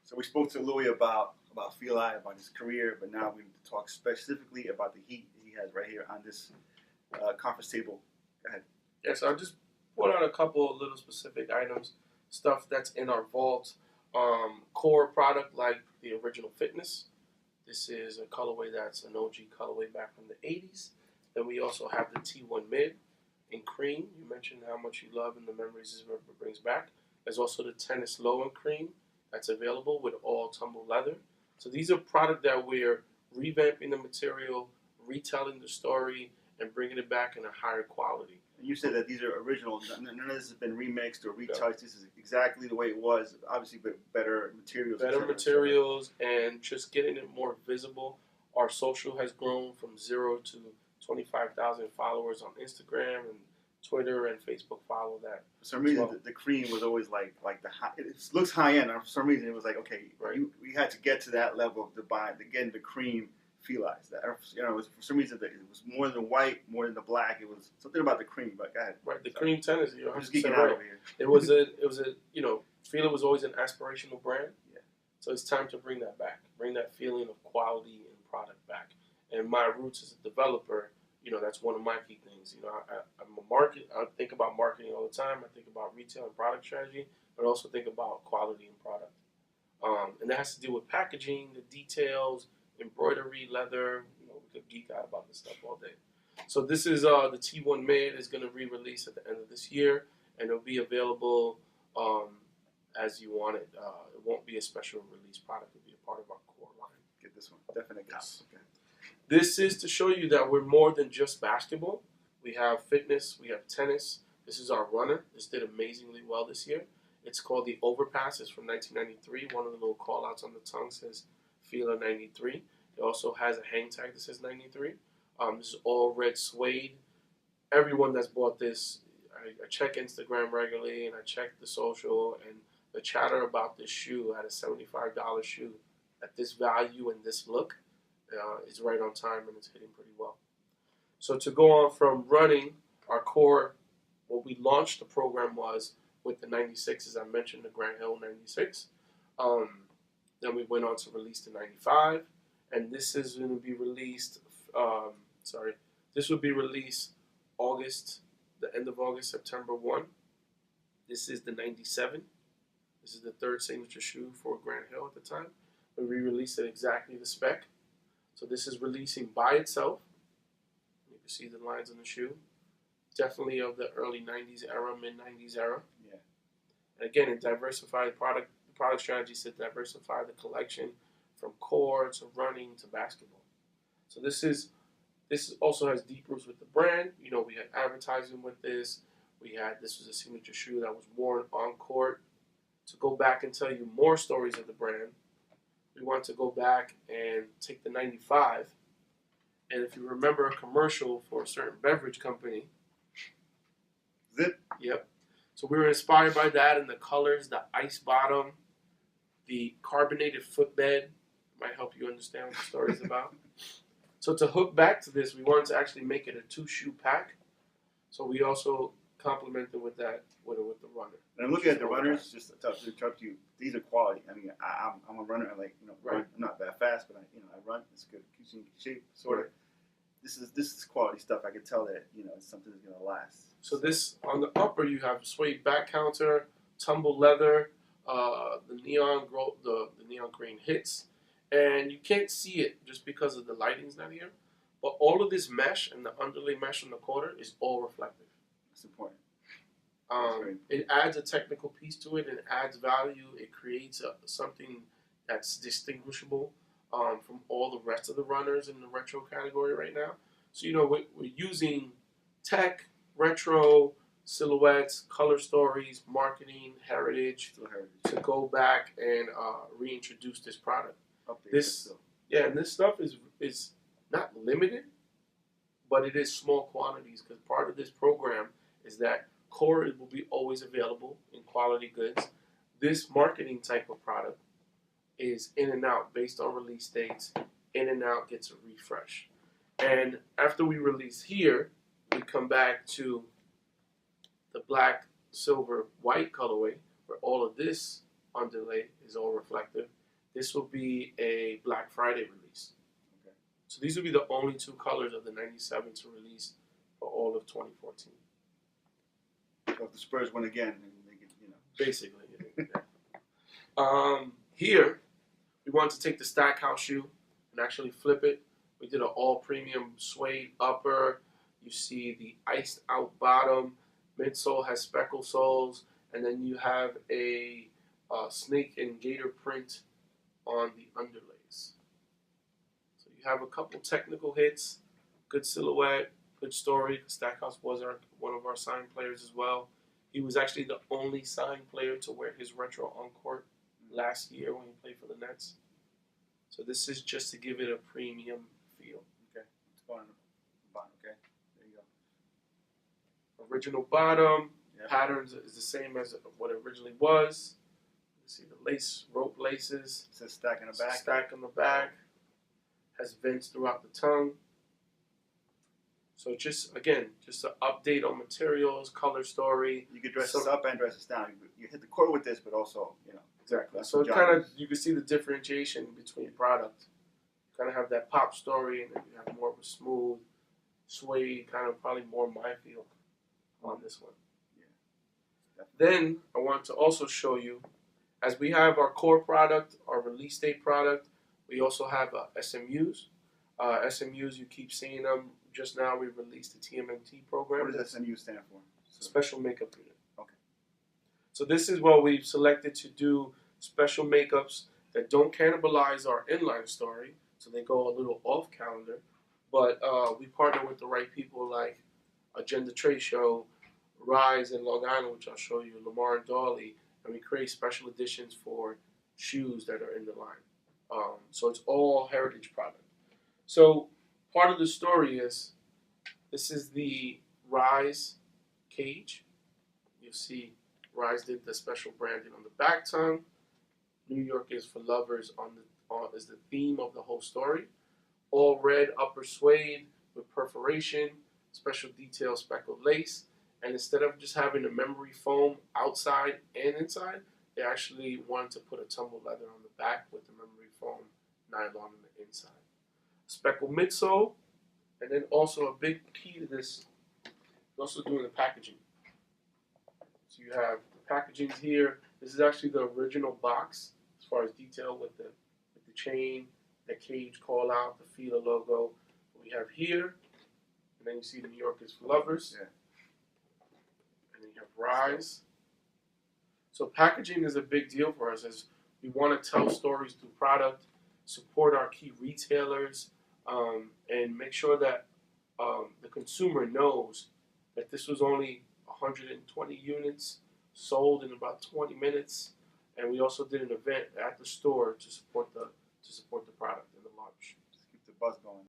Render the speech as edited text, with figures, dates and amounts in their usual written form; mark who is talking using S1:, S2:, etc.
S1: So we spoke to Louis about Fila, about his career, but now we need to talk specifically about the heat he has right here on this conference table. Go ahead.
S2: Yeah, so I just put out a couple of little specific items, stuff that's in our vault. Core product like the Original Fitness. This is a colorway that's an OG colorway back from the 80s. Then we also have the T1 Mid in cream. You mentioned how much you love and the memories it brings back. There's also the Tennis Low in cream that's available with all tumble leather. So these are product that we're revamping the material, retelling the story, and bringing it back in a higher quality.
S1: And you said that these are original. None of this has been remixed or retouched. This is exactly the way it was. Obviously, but better materials.
S2: Better materials and just getting it more visible. Our social has grown from 0 to 25,000 followers on Instagram and Twitter and Facebook follow that.
S1: For some reason, the cream was always like the high. It looks high end. And for some reason, it was like, okay,
S2: right.
S1: We had to get to that level of getting the cream Fila. That, it was, for some reason, it was more than white, more than the black. It was something about the cream. But go ahead.
S2: Right, the cream tennis.
S1: I'm just geeking out over here.
S2: It was a Fila was always an aspirational brand.
S1: Yeah.
S2: So it's time to bring that back, bring that feeling of quality and product back. And my roots as a developer, that's one of my key things. I'm a market. I think about marketing all the time. I think about retail and product strategy, but I also think about quality and product. And that has to do with packaging, the details, embroidery, leather. We could geek out about this stuff all day. So this is the T1 Mid is going to re-release at the end of this year, and it'll be available as you want it. It won't be a special release product. It'll be a part of our core line.
S1: Get this one. Definite cop. Okay.
S2: This is to show you that we're more than just basketball. We have fitness. We have tennis. This is our runner. This did amazingly well this year. It's called the Overpass. It's from 1993. One of the little call-outs on the tongue says Fila 93. It also has a hang tag that says 93. This is all red suede. Everyone that's bought this, I check Instagram regularly, and I check the social, and the chatter about this shoe at a $75 shoe at this value and this look is right on time, and it's hitting pretty well. So to go on from running, our core, what we launched the program was with the 96, as I mentioned, the Grant Hill 96. Then we went on to release the 95, and this is going to be released, this will be released August, the end of August, September 1. This is the 97. This is the third signature shoe for Grant Hill at the time. We re-released it exactly the spec. So this is releasing by itself. You can see the lines on the shoe. Definitely of the early 90s era, mid-90s era.
S1: Yeah.
S2: And again, it diversified the product strategy to diversify the collection from core to running to basketball. So this also has deep roots with the brand. We had advertising with this. This was a signature shoe that was worn on court. To go back and tell you more stories of the brand, we want to go back and take the 95. And if you remember a commercial for a certain beverage company.
S1: Zip.
S2: Yep. So we were inspired by that, and the colors, the ice bottom, the carbonated footbed might help you understand what the story is about. So to hook back to this, we wanted to actually make it a 2-shoe pack. So we also complemented with that with the runner.
S1: And I'm looking at the runners, just to interrupt you. These are quality. I mean, I'm a runner. I
S2: right.
S1: I'm not that fast, but I run. It's good. Keeps you in shape, sort of. This is quality stuff. I can tell that it's something that's gonna last.
S2: So this on the upper, you have suede back counter, tumble leather, the neon green hits, and you can't see it just because of the lighting's not here. But all of this mesh and the underlay mesh on the quarter is all reflective.
S1: It's important.
S2: It adds a technical piece to it, and it adds value. It creates something that's distinguishable from all the rest of the runners in the retro category right now. So we're using tech, retro, silhouettes, color stories, marketing, heritage to go back and reintroduce this product. And this stuff is not limited, but it is small quantities, because part of this program is that core will be always available in quality goods. This marketing type of product is in and out based on release dates. In and out, gets a refresh. And after we release here, we come back to the black, silver, white colorway, where all of this underlay is all reflective. This will be a Black Friday release.
S1: Okay.
S2: So these will be the only two colors of the 97 to release for all of 2014.
S1: So if the Spurs win again, then they get,
S2: Basically. Yeah. Here, we wanted to take the Stackhouse shoe and actually flip it. We did an all premium suede upper. You see the iced out bottom. Midsole has speckle soles, and then you have a snake and gator print on the underlays. So you have a couple technical hits, good silhouette, good story. Stackhouse was one of our signed players as well. He was actually the only signed player to wear his retro on court last year when he played for the Nets. So this is just to give it a premium feel.
S1: Okay. It's going on the bottom. Okay. There you go.
S2: Original bottom.
S1: Yep.
S2: Patterns is the same as what it originally was. You see the lace, rope laces.
S1: It says stack in the back.
S2: Stack on the back. Has vents throughout the tongue. So just an update on materials, color story.
S1: You could dress this up and dress this down. You hit the court with this, but also,
S2: Exactly. So it kind of, you can see the differentiation between product. You kind of have that pop story, and then you have more of a smooth suede, kind of probably more my feel on this one.
S1: Yeah.
S2: Then I want to also show you, as we have our core product, our release date product, we also have SMUs. SMUs, you keep seeing them. Just now we released the TMNT program.
S1: What does SMU stand for?
S2: Special Makeup Unit.
S1: Okay.
S2: So this is what we've selected to do special makeups that don't cannibalize our inline story, so they go a little off calendar, but we partner with the right people like Agenda Trade Show, Rise in Long Island, which I'll show you, Lamar and Dawley, and we create special editions for shoes that are in the line. So it's all heritage product. So part of the story is, this is the Rise cage. You'll see Rise did the special branding on the back tongue. New York is for lovers is the theme of the whole story. All red upper suede with perforation, special detail speckled lace, and instead of just having a memory foam outside and inside, they actually wanted to put a tumble leather on the back with the memory foam nylon on the inside. Speckled midsole, and then also a big key to this, we're also doing the packaging. So you have the packaging here. This is actually the original box as far as detail with the chain, the cage call out, the Fila logo. We have here, and then you see New York is for lovers.
S1: Yeah.
S2: And then you have Rise. So packaging is a big deal for us, as we want to tell stories through product, support our key retailers, and make sure that the consumer knows that this was only 120 units sold in about 20 minutes, and we also did an event at the store to support the product and the launch.
S1: Just keep the buzz going.